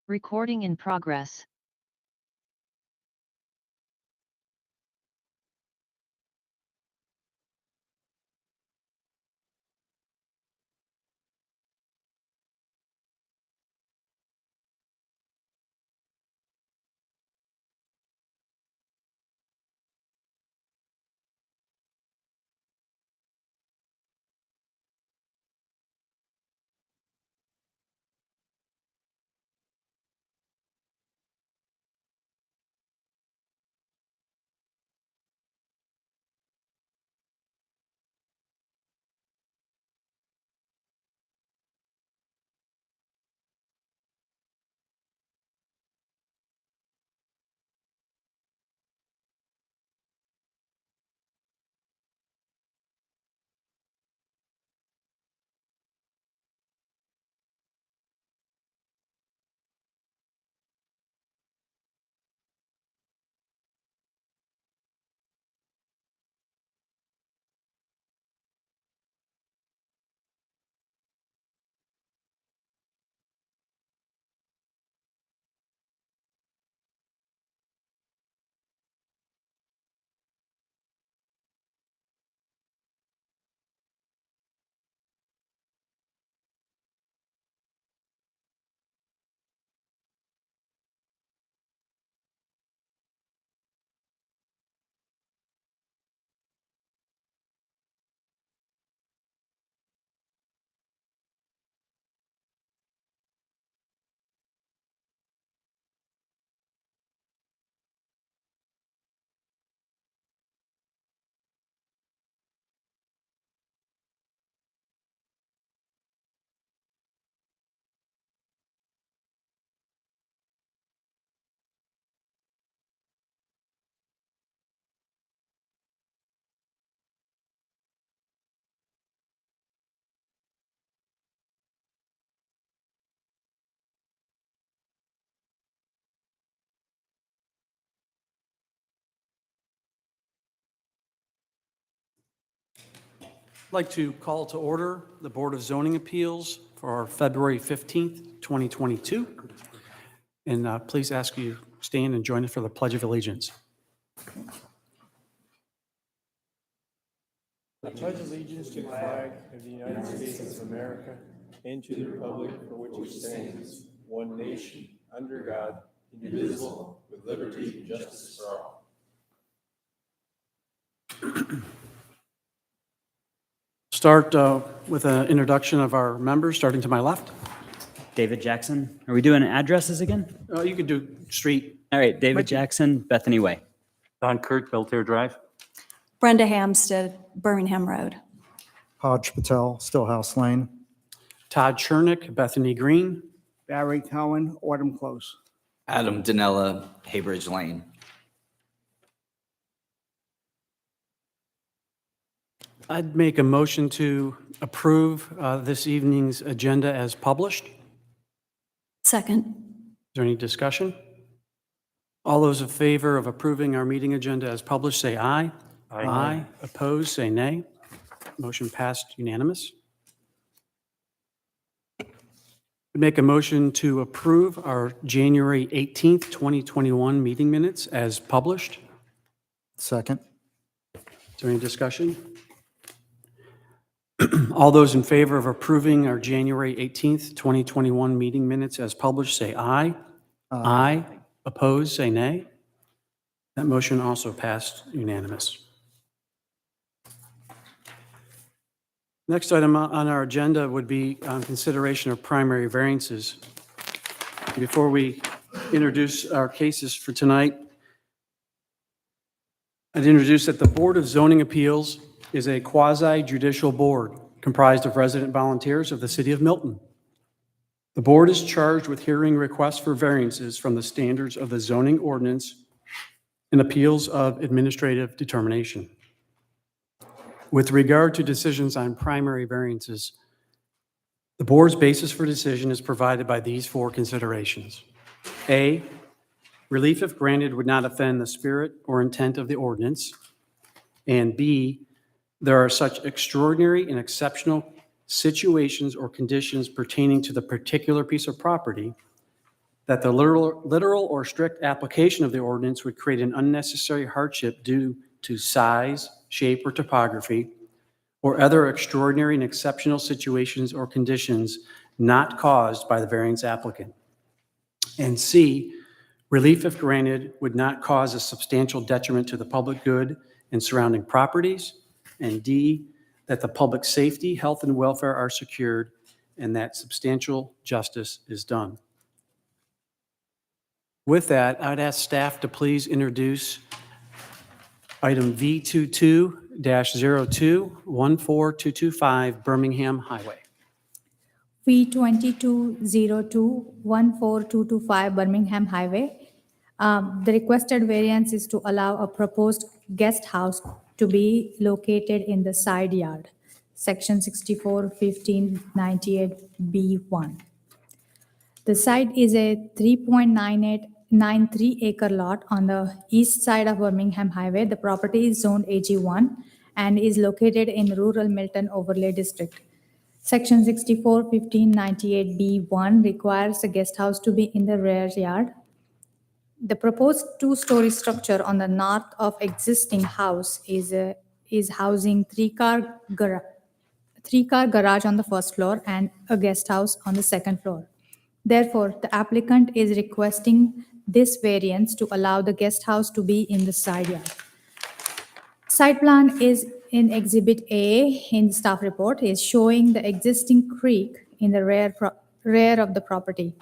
Recording in progress. I'd like to call to order the Board of Zoning Appeals for February 15th, 2022. And please ask you stand and join us for the Pledge of Allegiance. I pledge allegiance to the flag of the United States of America and to the republic for which it stands, one nation, under God, indivisible, with liberty and justice for all. Start with an introduction of our members, starting to my left. David Jackson. Are we doing addresses again? You could do street. All right, David Jackson, Bethany Way. Don Kirk, Belter Drive. Brenda Hamstead, Birmingham Road. Hodge Patel, Stillhouse Lane. Todd Chernick, Bethany Green. Barry Cohen, Autumn Close. Adam Danella, Haybridge Lane. I'd make a motion to approve this evening's agenda as published. Is Second. there any discussion? All those in favor of approving our meeting agenda as published, say aye. Aye. Opposed, say nay. Motion passed unanimous. Make a motion to approve our January 18th, 2021 meeting minutes as published. Second. Is there any discussion? All those in favor of approving our January 18th, 2021 meeting minutes as published, say aye. Aye. Opposed, say nay. That motion also passed unanimous. Next item on our agenda would be consideration of primary variances. Before we introduce our cases for tonight, I'd introduce that the Board of Zoning Appeals is a quasi-judicial board comprised of resident volunteers of the City of Milton. The board is charged with hearing requests for variances from the standards of the zoning ordinance and appeals of administrative determination. With regard to decisions on primary variances, the board's basis for decision is provided by these four considerations. A, relief if granted would not offend the spirit or intent of the ordinance. And B, there are such extraordinary and exceptional situations or conditions pertaining to the particular piece of property that the literal or strict application of the ordinance would create an unnecessary hardship due to size, shape, or topography, or other extraordinary and exceptional situations or conditions not caused by the variance applicant. And C, relief if granted would not cause a substantial detriment to the public good and surrounding properties. And D, that the public safety, health, and welfare are secured and that substantial justice is done. With that, I'd ask staff to please introduce item V22-02-14225 Birmingham Highway. V2202-14225 Birmingham Highway. The requested variance is to allow a proposed guest house to be located in the side yard, section 64-1598B1. The site is a 3.9893 acre lot on the east side of Birmingham Highway. The property is zoned AG1 and is located in rural Milton Overlay District. Section 64-1598B1 requires a guest house to be in the rear yard. The proposed two-story structure on the north of existing house is housing three-car garage on the first floor and a guest house on the second floor. Therefore, the applicant is requesting this variance to allow the guest house to be in the side yard. Site plan is in Exhibit A in the staff report is showing the existing creek in the rear of the property.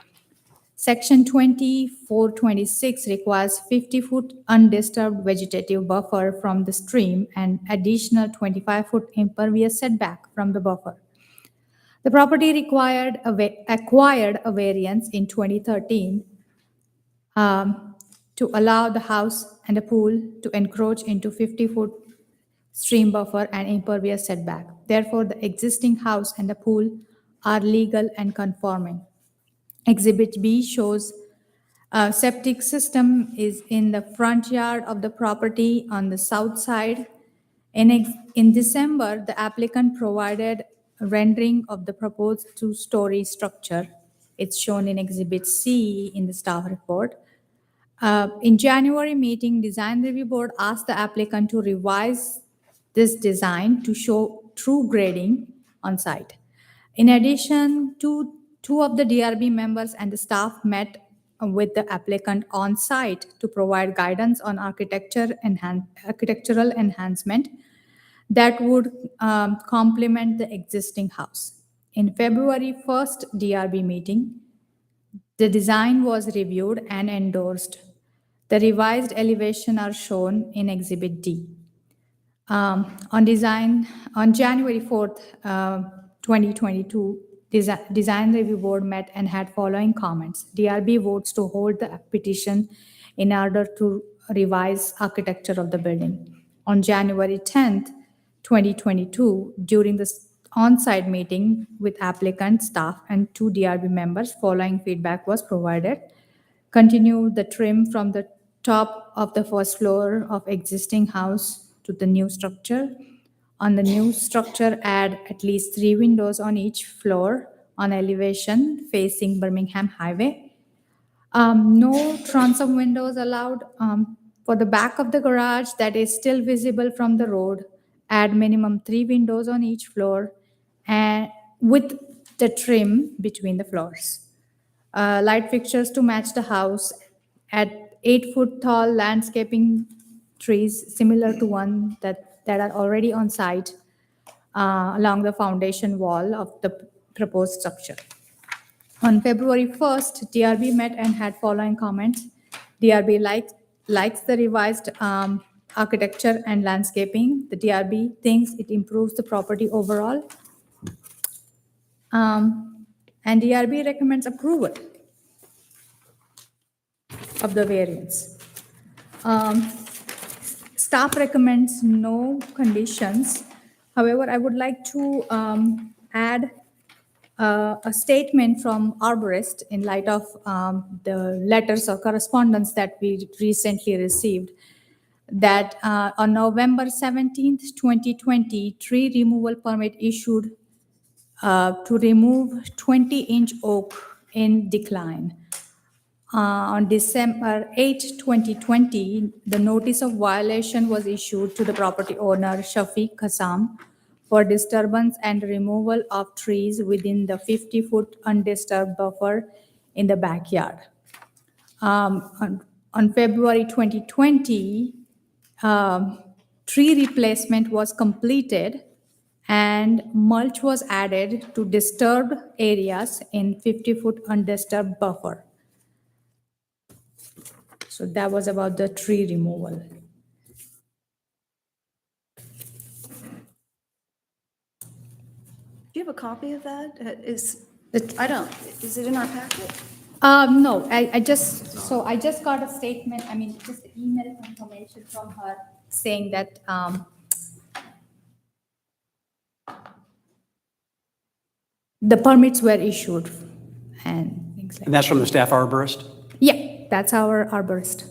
Section 2426 requires 50-foot undisturbed vegetative buffer from the stream and additional 25-foot impervious setback from the buffer. The property acquired a variance in 2013 to allow the house and a pool to encroach into 50-foot stream buffer and impervious setback. Therefore, the existing house and the pool are legal and conforming. Exhibit B shows a septic system is in the front yard of the property on the south side. In December, the applicant provided a rendering of the proposed two-story structure. It's shown in Exhibit C in the staff report. In January meeting, Design Review Board asked the applicant to revise this design to show true grading on site. In addition, two of the DRB members and the staff met with the applicant on site to provide guidance on architectural enhancement that would complement the existing house. In February 1st DRB meeting, the design was reviewed and endorsed. The revised elevation are shown in Exhibit D. On January 4th, 2022, Design Review Board met and had following comments. DRB votes to hold the petition in order to revise architecture of the building. On January 10th, 2022, during the on-site meeting with applicant, staff, and 2 DRB members, following feedback was provided. Continue the trim from the top of the first floor of existing house to the new structure. On the new structure, add at least 3 windows on each floor on elevation facing Birmingham Highway. No transom windows allowed. For the back of the garage that is still visible from the road, add minimum 3 windows on each floor and with the trim between the floors. Light fixtures to match the house. Add 8-foot tall landscaping trees similar to one that are already on site along the foundation wall of the proposed structure. On February 1st, DRB met and had following comments. DRB likes the revised architecture and landscaping. The DRB thinks it improves the property overall. And DRB recommends approval of the variance. Staff recommends no conditions. However, I would like to add a statement from arborist in light of the letters or correspondence that we recently received, that on November 17th, 2020, tree removal permit issued to remove 20-inch oak in decline. On December 8, 2020, the notice of violation was issued to the property owner Shafiq Qassam for disturbance and removal of trees within the 50-foot undisturbed buffer in the backyard. On February 2020, tree replacement was completed and mulch was added to disturbed areas in 50-foot undisturbed buffer. So that was about the tree removal. Do you have a copy of that? I don't, is it in our packet? No, I just got a statement, just email confirmation from her saying that, the permits were issued and things like And that's from the staff arborist? Yeah, that's our arborist.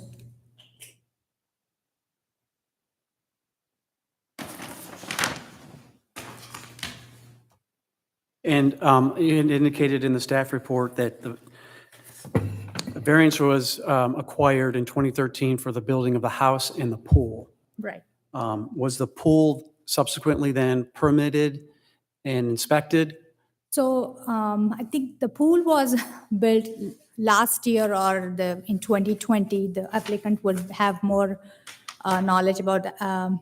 And it indicated in the staff report that the variance was acquired in 2013 for the building of the house and the pool. Right. Was the pool subsequently then permitted and inspected? So I think the pool was built last year or in 2020. The applicant would have more knowledge about the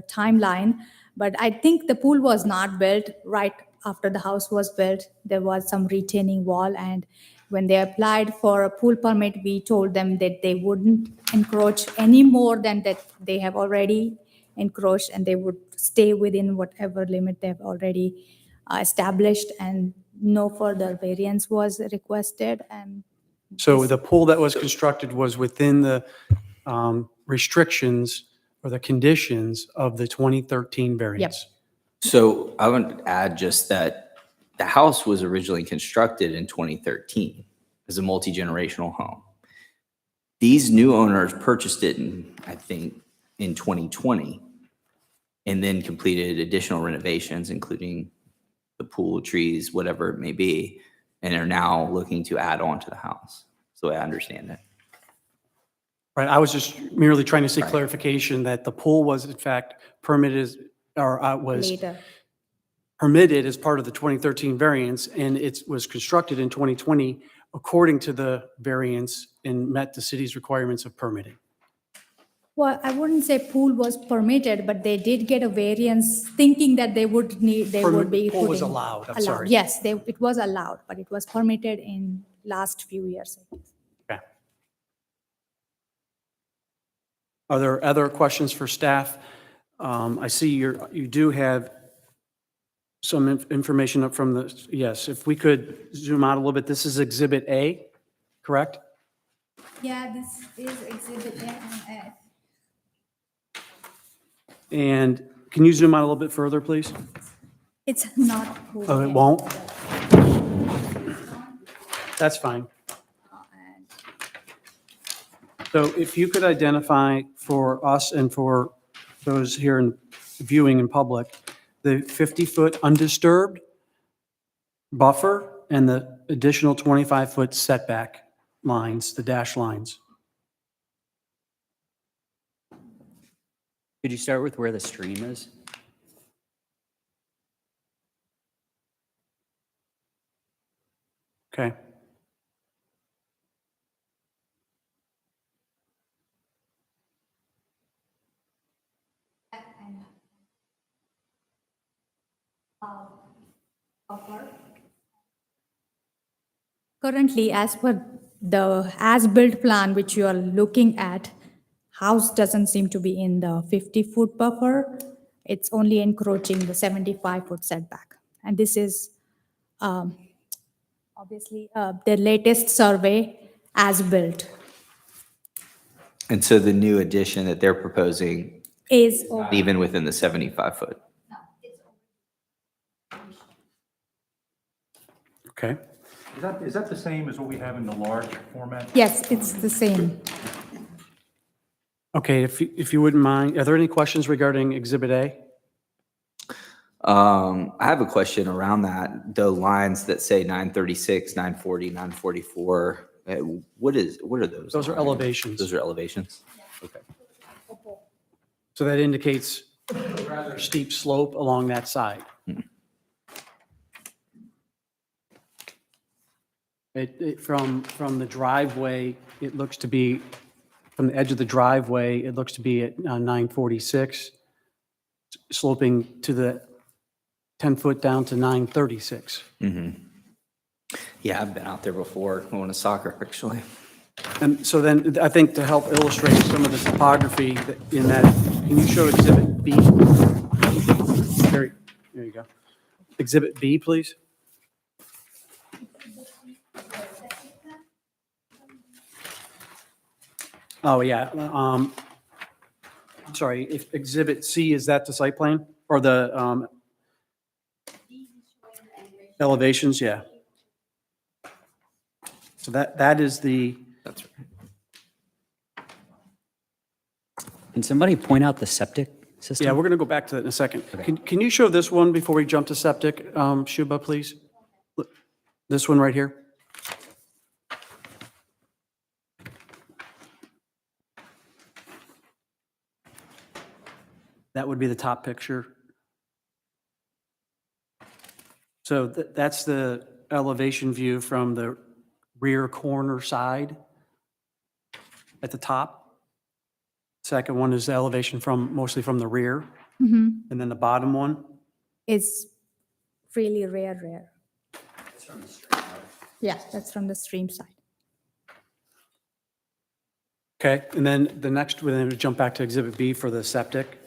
timeline. But I think the pool was not built right after the house was built. There was some retaining wall, and when they applied for a pool permit, we told them that they wouldn't encroach any more than that they have already encroached, and they would stay within whatever limit they've already established, and no further variance was requested. And So the pool that was constructed was within the restrictions or the conditions of the 2013 variance? So I want to add just that the house was originally constructed in 2013 as a multi-generational home. These new owners purchased it I think, in 2020, and then completed additional renovations, including the pool, trees, whatever it may be, and are now looking to add on to the house. So I understand it. Right, I was just merely trying to seek Right. clarification that the pool was in fact permitted or was later. permitted as part of the 2013 variance, and it was constructed in 2020 according to the variance and met the city's requirements of permitting. Well, I wouldn't say pool was permitted, but they did get a variance thinking that they would be Pool was putting- allowed, I'm sorry. Yes, it was allowed, but it was permitted in last few years. I think. Okay. Are there other questions for staff? I see you do have some information up from the, yes, if we could zoom out a little bit, this is Exhibit A, correct? Yeah, this is exhibit A and F. And can you zoom out a little bit further, please? It's not. pool Oh, it yet. won't? That's fine. And So if you could identify for us and for those here in viewing in public, the 50-foot undisturbed buffer and the additional 25-foot setback lines, the dash lines. Could you start with where the stream is? Okay. Currently, as per the as-built plan which you are looking at, house doesn't seem to be in the 50-foot buffer. It's only encroaching the 75-foot setback. And this is obviously the latest survey as built And so the new addition that they're proposing, is not even within the 75-foot. Okay. Is that the same as what we have in the large format? Yes, it's the same. Okay, if you wouldn't mind, are there any questions regarding Exhibit A? I have a question around that. The lines that say 936, 940, 944, What are those? Those are lines? elevations. Those are elevations? Okay. So that indicates a rather steep slope along that side. From the driveway, it looks to be, from the edge of the driveway, it looks to be at 946, sloping to the 10 foot down to 936. Yeah, I've been out there before going to soccer, actually. And so then, I think to help illustrate some of the topography in that, can you show Exhibit B? There you go. Exhibit B, please. Oh, yeah. Sorry, if Exhibit C, is that the site plan or the elevations? Yeah. So that is the, That's right. Can somebody point out the septic system? yeah, we're going to go back to that in a second. Can you show this one before we jump to septic, Shuba, please? Look, this one right here. That would be the top picture. So that's the elevation view from the rear corner side at the top. Second one is the elevation mostly from the rear. And then the bottom one, It's really rare. Yeah, that's from the stream side. okay, and then the next, we're going to jump back to Exhibit B for the septic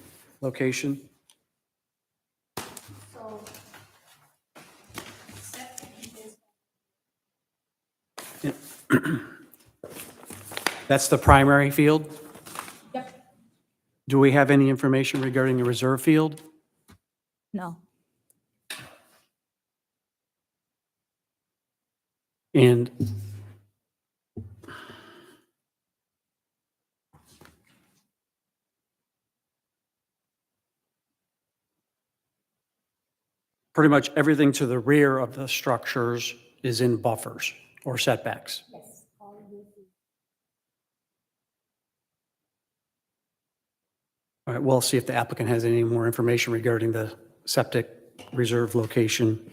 location. Yeah. That's the primary field? Yep. Do we have any information regarding the reserve field? No. And pretty much everything to the rear of the structures is in buffers or setbacks. All right, we'll see if the applicant has any more information regarding the septic reserve location.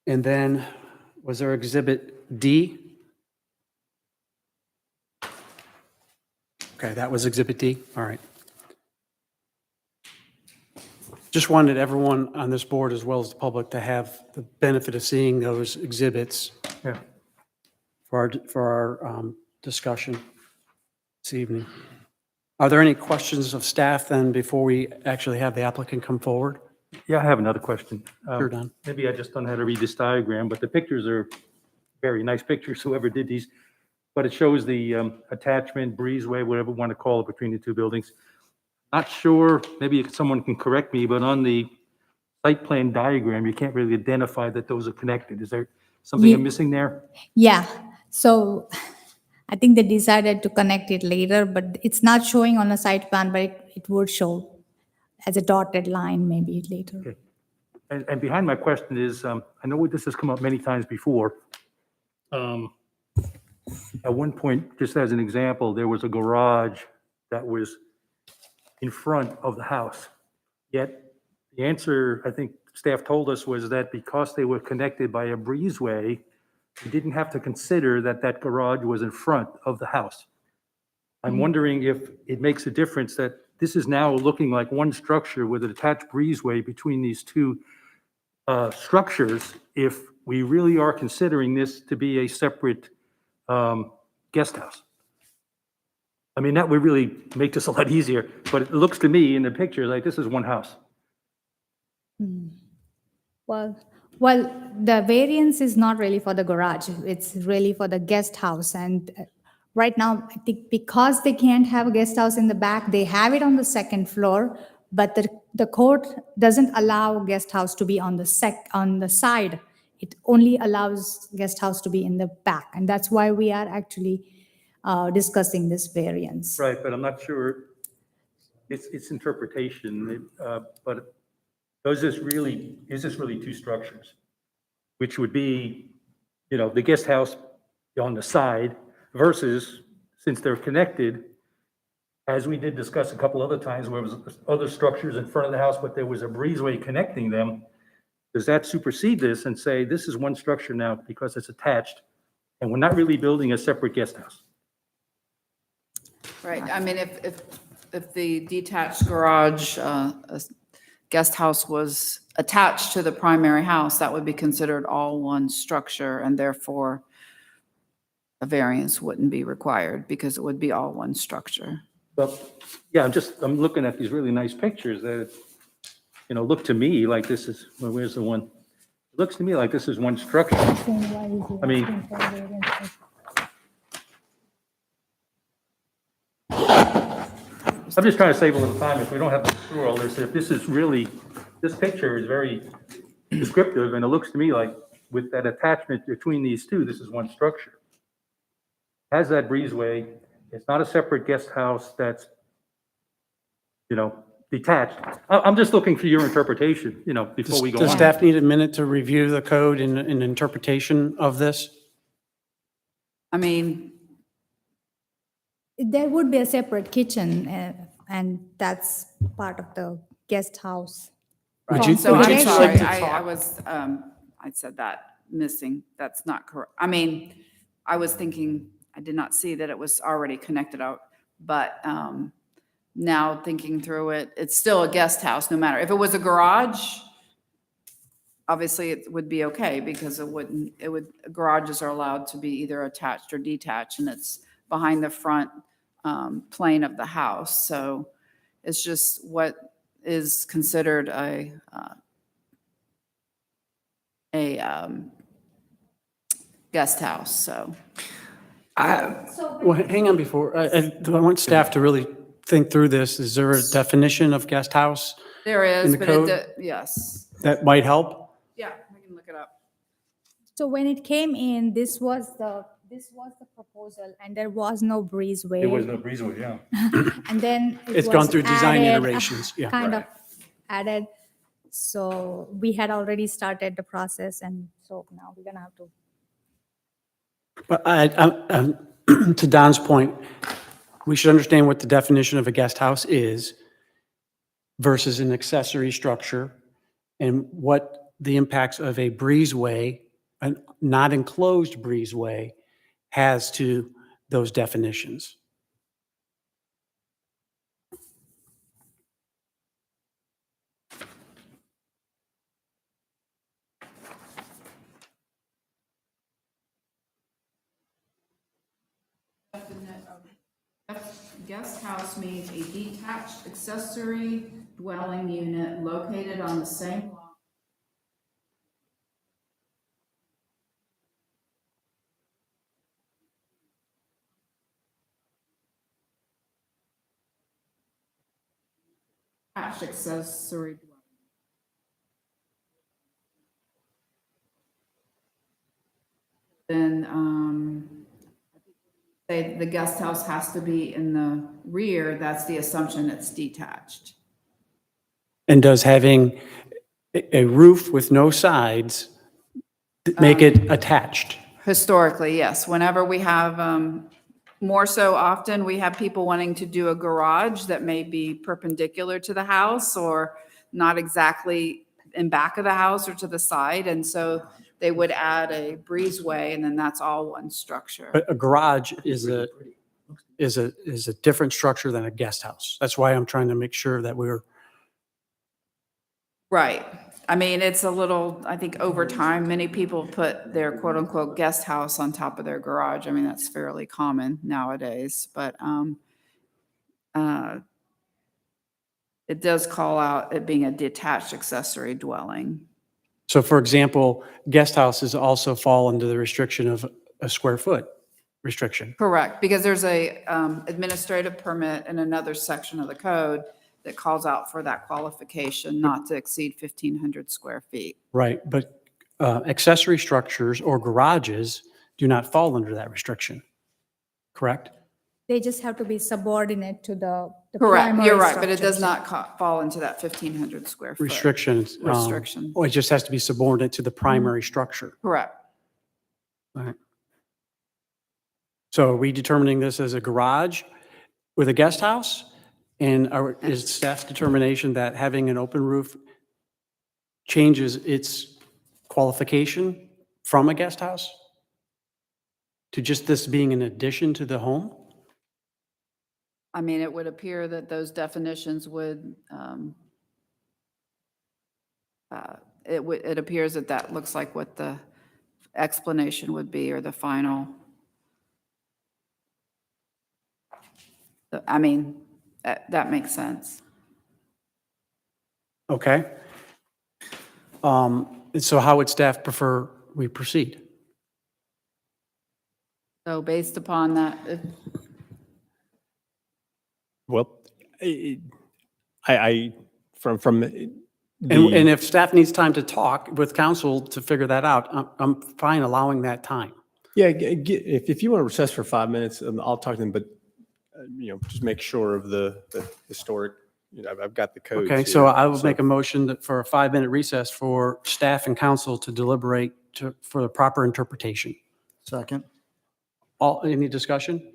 And then, was there Exhibit D? Okay, that was Exhibit D, all right. Just wanted everyone on this board, as well as the public, to have the benefit of seeing those exhibits Yeah. for our discussion this evening. Are there any questions of staff then before we actually have the applicant come forward? Yeah, I have another question. Sure, Don. Maybe I just don't know how to read this diagram, but the pictures are very nice pictures, whoever did these. But it shows the attachment, breezeway, whatever you want to call it, between the two buildings. Not sure, maybe someone can correct me, but on the site plan diagram, you can't really identify that those are connected. Is there something I'm missing there? Yeah, so I think they decided to connect it later, but it's not showing on a site plan, but it would show as a dotted line maybe later. Okay. And behind my question is, I know this has come up many times before. At one point, just as an example, there was a garage that was in front of the house. Yet the answer, I think staff told us, was that because they were connected by a breezeway, we didn't have to consider that that garage was in front of the house. I'm wondering if it makes a difference that this is now looking like one structure with an attached breezeway between these two structures, if we really are considering this to be a separate guest house. I mean, that would really make this a lot easier, but it looks to me in the picture like this is one house. Well, the variance is not really for the garage. It's really for the guest house. And right now, I think because they can't have a guest house in the back, they have it on the second floor, but the code doesn't allow guest house to be on the side. It only allows guest house to be in the back. And that's why we are actually discussing this variance. Right, but I'm not sure, it's interpretation, but is this really two structures? Which would be the guest house on the side versus, since they're connected, as we did discuss a couple other times where there was other structures in front of the house, but there was a breezeway connecting them, does that supersede this and say, this is one structure now because it's attached, and we're not really building a separate guest house? Right, I mean, if the detached garage, guest house was attached to the primary house, that would be considered all one structure, and therefore a variance wouldn't be required because it would be all one structure. Well, yeah, I'm looking at these really nice pictures that, look to me like this is, well, where's the one? It looks to me like this is one structure. I mean, I'm just trying to save a little time. If we don't have to go through all this, if this is really, this picture is very descriptive, and it looks to me like with that attachment between these two, this is one structure. Has that breezeway. It's not a separate guest house that's, detached. I'm just looking for your interpretation, before we go on. Does staff need a minute to review the code and interpretation of this? I mean, There would be a separate kitchen, and that's part of the guest house. Would you- so would I'm you sorry, like to I talk- was, I said that missing, that's not correct. I mean, I was thinking, I did not see that it was already connected out, but now thinking through it, it's still a guest house, no matter. If it was a garage, obviously it would be okay because garages are allowed to be either attached or detached, and it's behind the front plane of the house. So it's just what is considered a guest house, so. Well, hang on before, I want staff to really think through this. Is there a definition of guest house There In is, the but code? yes. that might help? Yeah, we can look it up. So when it came in, this was the proposal, and there was no breezeway. There was no breezeway, yeah. And then It's gone was through design added, iterations, yeah. Kind of added. So we had already started the process, and so now we're gonna have to. But to Don's point, we should understand what the definition of a guest house is versus an accessory structure, and what the impacts of a breezeway, a not enclosed breezeway, has to those definitions. Guest house means a detached accessory dwelling unit located on the same lot. Attached accessory dwelling. Then, say the guest house has to be in the rear, that's the assumption it's detached. And does having a roof with no sides make it attached? Historically, yes. Whenever we have, more so often, we have people wanting to do a garage that may be perpendicular to the house or not exactly in back of the house or to the side. And so they would add a breezeway, and then that's all one structure. But a garage is a different structure than a guest house. That's why I'm trying to make sure that we're, Right. I mean, it's a little, I think over time, many people put their quote unquote guest house on top of their garage. I mean, that's fairly common nowadays, but it does call out it being a detached accessory dwelling. so for example, guest houses also fall under the restriction of a square foot restriction. Correct, because there's a administrative permit in another section of the code that calls out for that qualification not to exceed 1,500 square feet. Right, but accessory structures or garages do not fall under that restriction, correct? They just have to be subordinate to the Correct, primary you're right, but it does structure. not fall into that 1,500 square foot. Restrictions. Restriction. Or it just has to be subordinate to the primary structure. Correct. All right. So are we determining this as a garage with a guest house? And is staff's determination that having an open roof changes its qualification from a guest house to just this being an addition to the home? I mean, it would appear that those definitions would, it appears that that looks like what the explanation would be, or the final. I mean, that makes sense. Okay. So how would staff prefer we proceed? So based upon that, Well, from And if staff needs time to talk with council to figure that out, I'm fine allowing that time. yeah, if you want to recess for 5 minutes, I'll talk to them, but, just make sure of the historic, I've got the codes Okay, so here, I will make a motion that for a 5-minute recess for staff and council to deliberate for the proper interpretation. Second. Any discussion?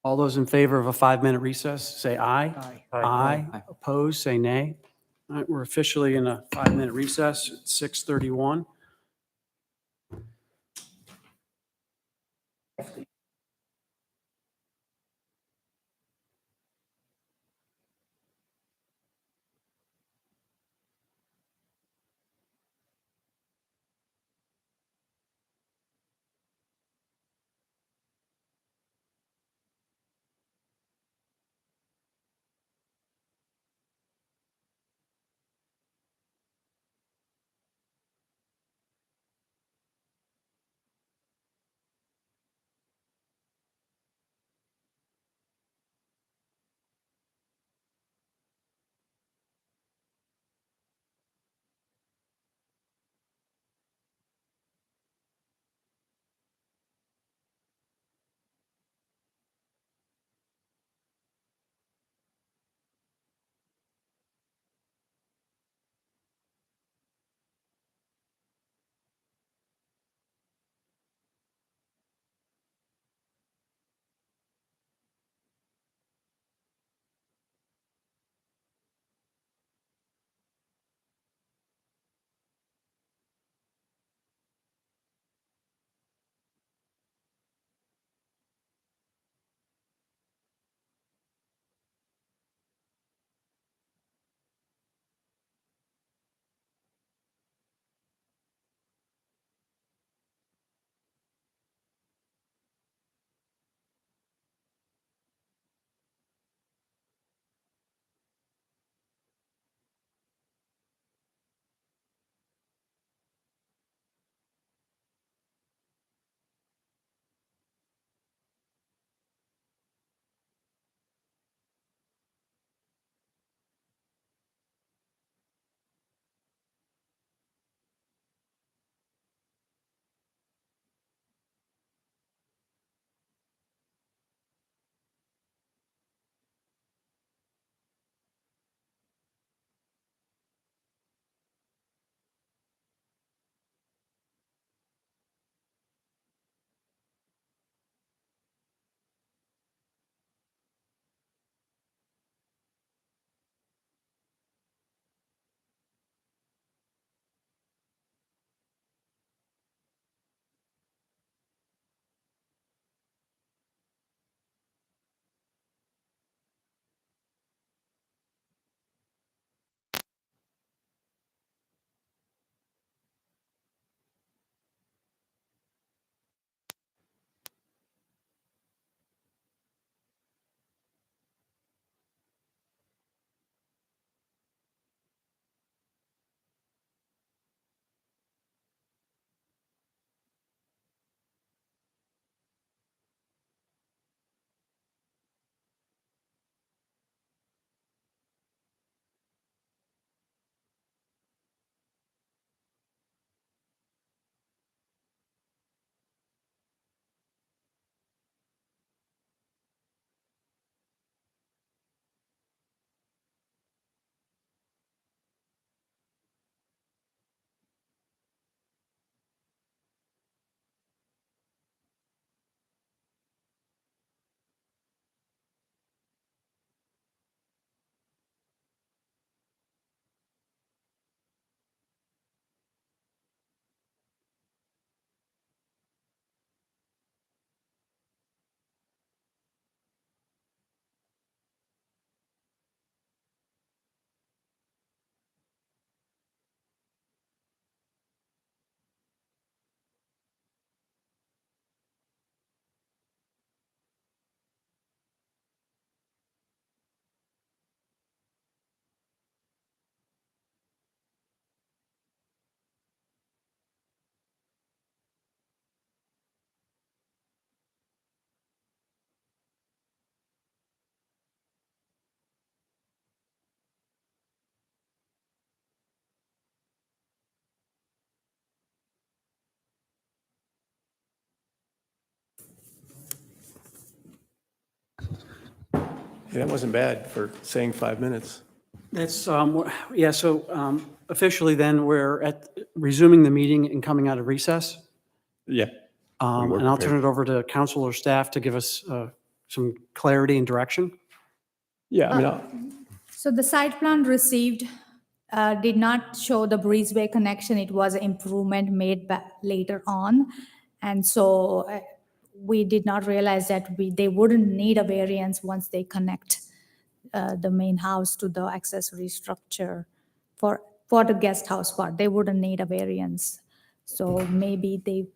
All those in favor of a 5-minute recess, say aye. Aye. Aye. Opposed, say nay. All right, we're officially in a 5-minute recess at 6:31. That wasn't bad for saying 5 minutes. That's, yeah, so officially then, we're resuming the meeting and coming out of recess. Yeah. We were And I'll turn prepared. it over to council or staff to give us some clarity and direction. Yeah, I mean, So the site plan received did not show the breezeway connection. It was an improvement made later on. And so we did not realize that they wouldn't need a variance once they connect the main house to the accessory structure for the guest house part. They wouldn't need a variance. So maybe they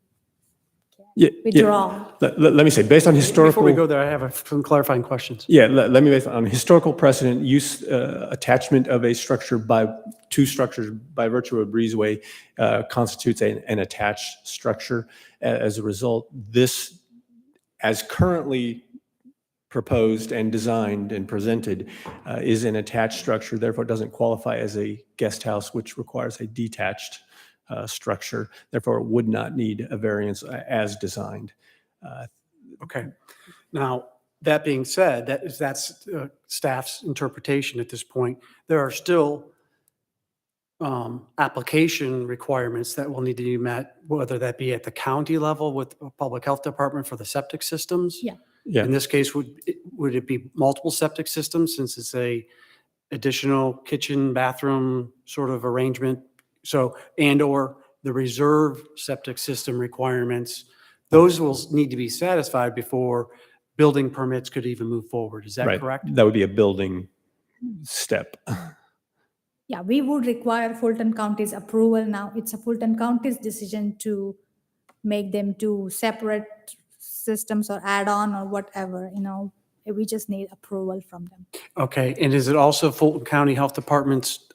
yeah, withdraw. Let me say, based on historical. Before we go there, I have some clarifying questions. Yeah, let me, based on historical precedent, use attachment of a structure by two structures by virtue of a breezeway constitutes an attached structure. As a result, this, as currently proposed and designed and presented, is an attached structure, therefore it doesn't qualify as a guest house, which requires a detached structure. Therefore, it would not need a variance as designed. Okay. Now, that being said, that's staff's interpretation at this point. There are still application requirements that will need to be met, whether that be at the county level with the public health department for the septic systems. Yeah. Yeah. In this case, would it be multiple septic systems since it's a additional kitchen, bathroom sort of arrangement? So, and/or the reserve septic system requirements, those will need to be satisfied before building permits could even move forward. Is that Right. correct? That would be a building step. Yeah, we would require Fulton County's approval now. It's a Fulton County's decision to make them two separate systems or add on or whatever, we just need approval from them. Okay, and is it also Fulton County Health Department's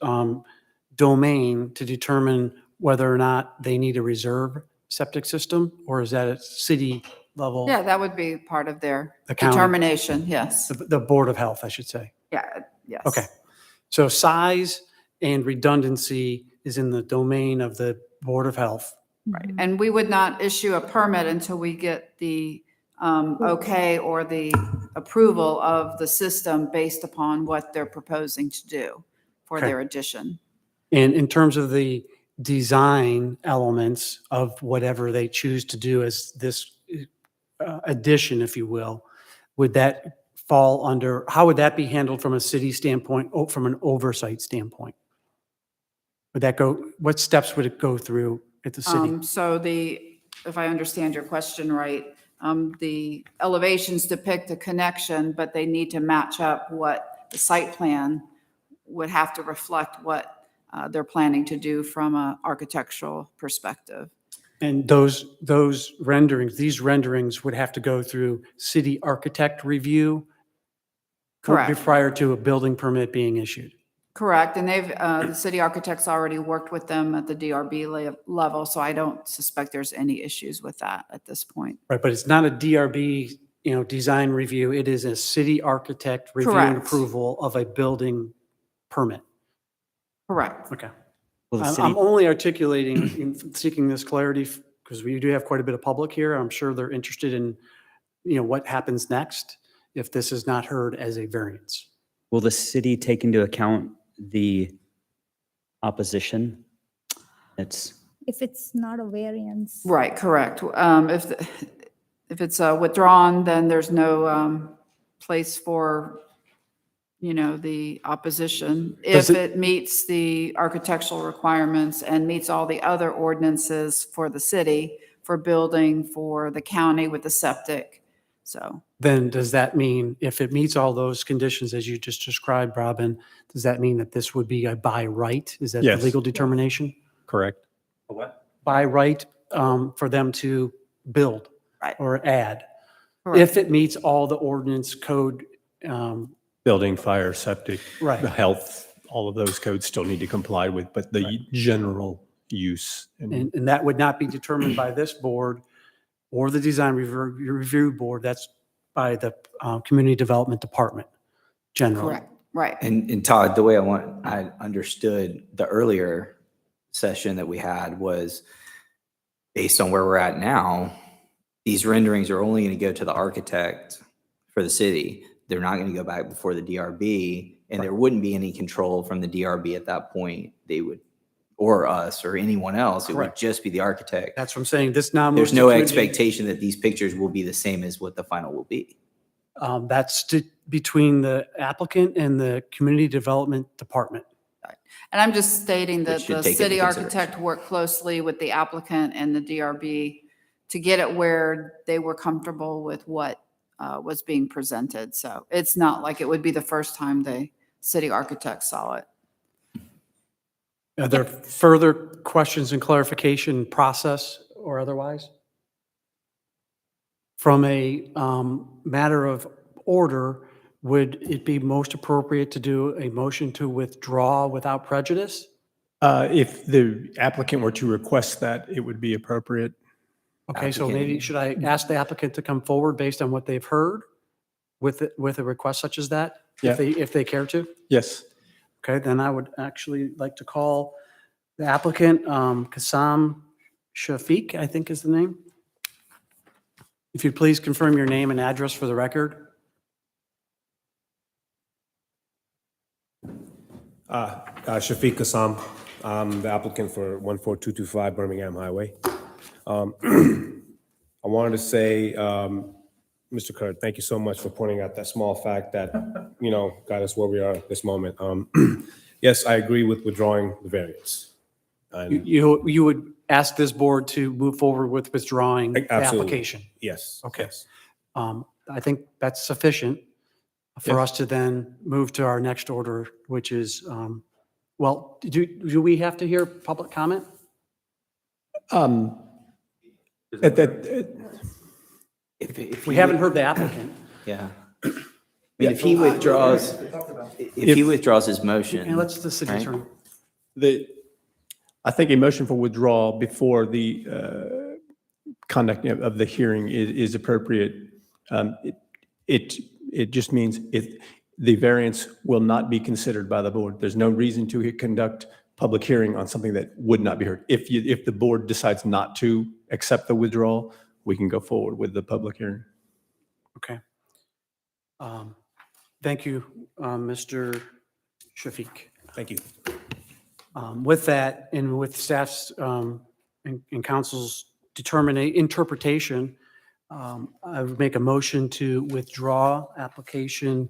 domain to determine whether or not they need a reserve septic system? Or is that a city level? Yeah, that would be part of their The county. determination, yes. The Board of Health, I should say. Yeah, yes. Okay. So size and redundancy is in the domain of the Board of Health. Right, and we would not issue a permit until we get the okay or the approval of the system based upon what they're proposing to do for Okay. their addition. And in terms of the design elements of whatever they choose to do as this addition, if you will, would that fall under, how would that be handled from a city standpoint, from an oversight standpoint? Would that go, what steps would it go through at the city? So if I understand your question right, the elevations depict a connection, but they need to match up what the site plan would have to reflect what they're planning to do from an architectural perspective. And those renderings, these renderings would have to go through city architect review? Correct. Prior to a building permit being issued? Correct, and the city architects already worked with them at the DRB level, so I don't suspect there's any issues with that at this point. Right, but it's not a DRB, design review. It is a city architect review and Correct. approval of a building permit. Correct. Okay. Will the I'm city, only articulating, seeking this clarity because we do have quite a bit of public here. I'm sure they're interested in, what happens next if this is not heard as a variance. will the city take into account the opposition? If it's not a variance. Right, correct. If it's withdrawn, then there's no place for, the opposition. Does If it- it meets the architectural requirements and meets all the other ordinances for the city, for building, for the county with the septic, so. Then does that mean if it meets all those conditions as you just described, Robin, does that mean that this would be a by right? Is that the Yes. legal determination? Correct. By right for them to build Right. or add? Correct. If it meets all the ordinance code, Building, fire, septic, right? health, all of those codes still need to comply with, but the general use. And that would not be determined by this board or the design review board. That's by the community development department generally. Correct, right. And Todd, the way I understood the earlier session that we had was based on where we're at now, these renderings are only going to go to the architect for the city. they're not going to go back before the DRB, and there wouldn't be any control from the DRB at that point. They would, or us, or anyone else. It would Correct. just be the architect. That's what I'm saying. This now moves There's to no community. expectation that these pictures will be the same as what the final will be. That's between the applicant and the Community Development Department. And I'm just stating that should the take city into architect consideration. worked closely with the applicant and the DRB to get it where they were comfortable with what was being presented. So it's not like it would be the first time the city architect saw it. Are there further questions and clarification process or otherwise? From a matter of order, would it be most appropriate to do a motion to withdraw without prejudice? If the applicant were to request that, it would be appropriate. Okay, so Applicant. maybe should I ask the applicant to come forward based on what they've heard with a request such as that? Yeah. If they care to? Yes. Okay, then I would actually like to call the applicant, Kassam Shafiq, I think is the name. If you'd please confirm your name and address for the record. Shafiq Kassam, I'm the applicant for 14225 Birmingham Highway. I wanted to say, Mr. Kurt, thank you so much for pointing out that small fact that, got us where we are at this moment. Yes, I agree with withdrawing the variance. And You would ask this board to move forward with withdrawing the Absolutely. application? yes. Okay. yes. I think that's sufficient for Yes. us to then move to our next order, which is, well, do we have to hear public comment? At that, If We he haven't would- heard the applicant. Yeah. I mean, if he withdraws, if he withdraws his motion. And let's the city right? attorney. I think a motion for withdrawal before the conduct of the hearing is appropriate. It just means the variance will not be considered by the board. There's no reason to conduct public hearing on something that would not be heard. If the board decides not to accept the withdrawal, we can go forward with the public hearing. Okay. Thank you, Mr. Shafiq. Thank you. With that, and with staff's and council's interpretation, I would make a motion to withdraw application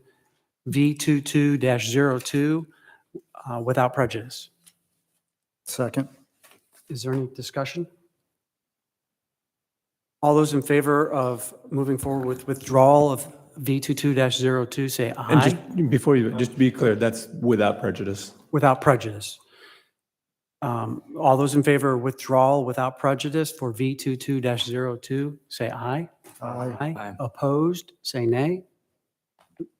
V22-02 without prejudice. Second. Is there any discussion? All those in favor of moving forward with withdrawal of V22-02, say And aye. just to be clear, that's without prejudice. Without prejudice. All those in favor of withdrawal without prejudice for V22-02, say aye. Aye. Aye. Opposed, say nay.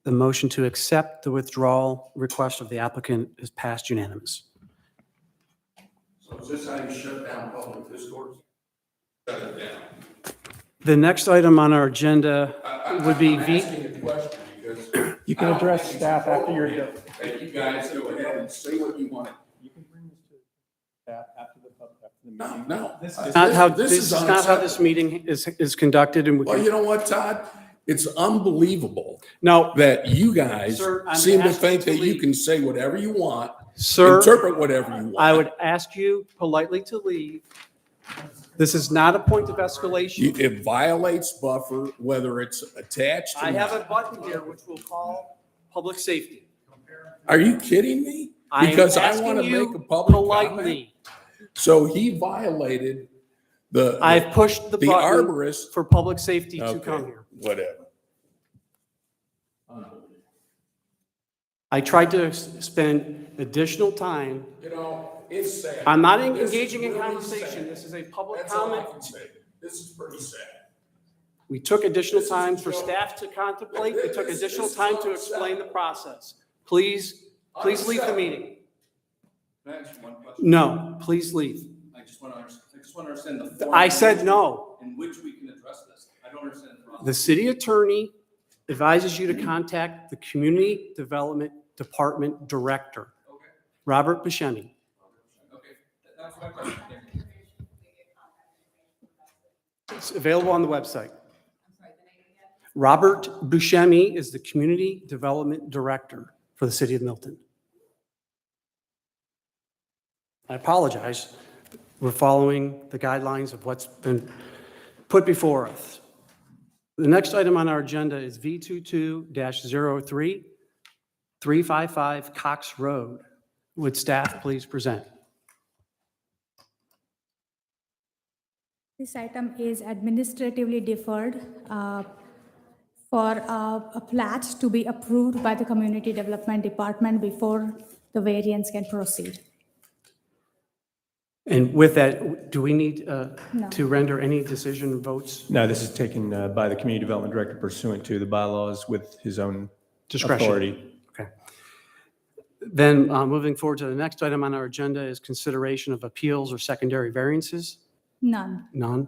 The motion to accept the withdrawal request of the applicant is passed unanimous. So is this how you shut down public discourse? Shut it down. The next item on our agenda would be I'm V. asking a question because. You can address staff after you're done. That you guys go ahead and say what you want. You can bring this to staff after the No, no. This is not how this meeting is conducted, and we Well, can. you know what, Todd? It's unbelievable No, that you guys Sir, I'm seem to asking think to that you leave. can say whatever you want, sir, interpret whatever you want. I would ask you politely to leave. This is not a point of escalation. It violates buffer, whether it's attached or I have a not. button here which will call public safety. Are you kidding me? I am Because I asking want to you make a public comment. politely. So he violated the. I've pushed the The button arborist. for public safety to Okay, come here. whatever. I tried to spend additional time. You know, it's sad. I'm not This is engaging in really conversation. sad. This is a public That's all I comment. can say. This is pretty sad. We took additional This is time a for joke. staff to contemplate. We took This additional is time to unacceptable. explain the process. Please leave the Unacceptable. meeting. Can I ask you one question? No, please leave. I just want to understand the form. I said no. In which we can address this. I don't understand the process. The city attorney advises you to contact the Community Development Department Director, Okay, Robert Buscemi. okay. That's my question. Thank you. It's available on the website. Robert Buscemi is the Community Development Director for the City of Milton. I apologize. We're following the guidelines of what's been put before us. The next item on our agenda is V22-03, 355 Cox Road. Would staff please present? This item is administratively deferred for a plat to be approved by the Community Development Department before the variance can proceed. And with that, do we need No. to render any decision votes? No, this is taken by the Community Development Director pursuant to the bylaws with his own Discretion. authority. Okay. Then moving forward to the next item on our agenda is consideration of appeals or secondary variances. None, None.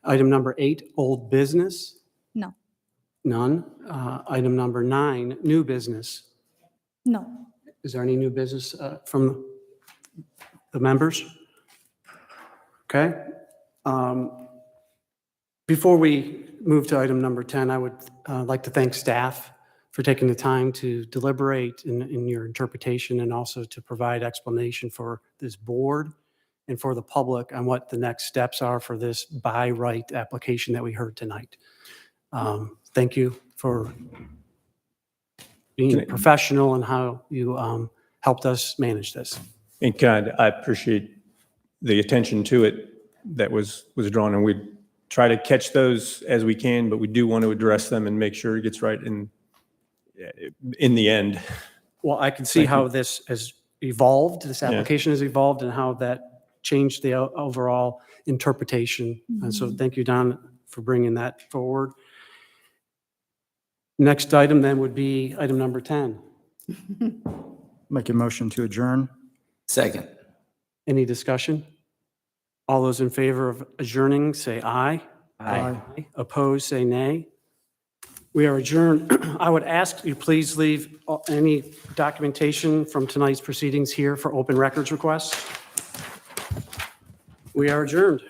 Item number 8, old business. no, None. Item number 9, new business. no. Is there any new business from the members? Okay. Before we move to item number 10, I would like to thank staff for taking the time to deliberate in your interpretation and also to provide explanation for this board and for the public on what the next steps are for this by right application that we heard tonight. Thank you for being professional and how you helped us manage this. And I appreciate the attention to it that was drawn, and we try to catch those as we can, but we do want to address them and make sure it gets right in the end. Well, I can see Thank how you. this has evolved, this application has evolved, and how that changed the overall interpretation. And so thank you, Don, for bringing that forward. Next item then would be item number 10. Make a motion to adjourn. Second. Any discussion? All those in favor of adjourning, say aye. Aye. Opposed, say nay. We are adjourned. I would ask you please leave any documentation from tonight's proceedings here for open records requests. We are adjourned.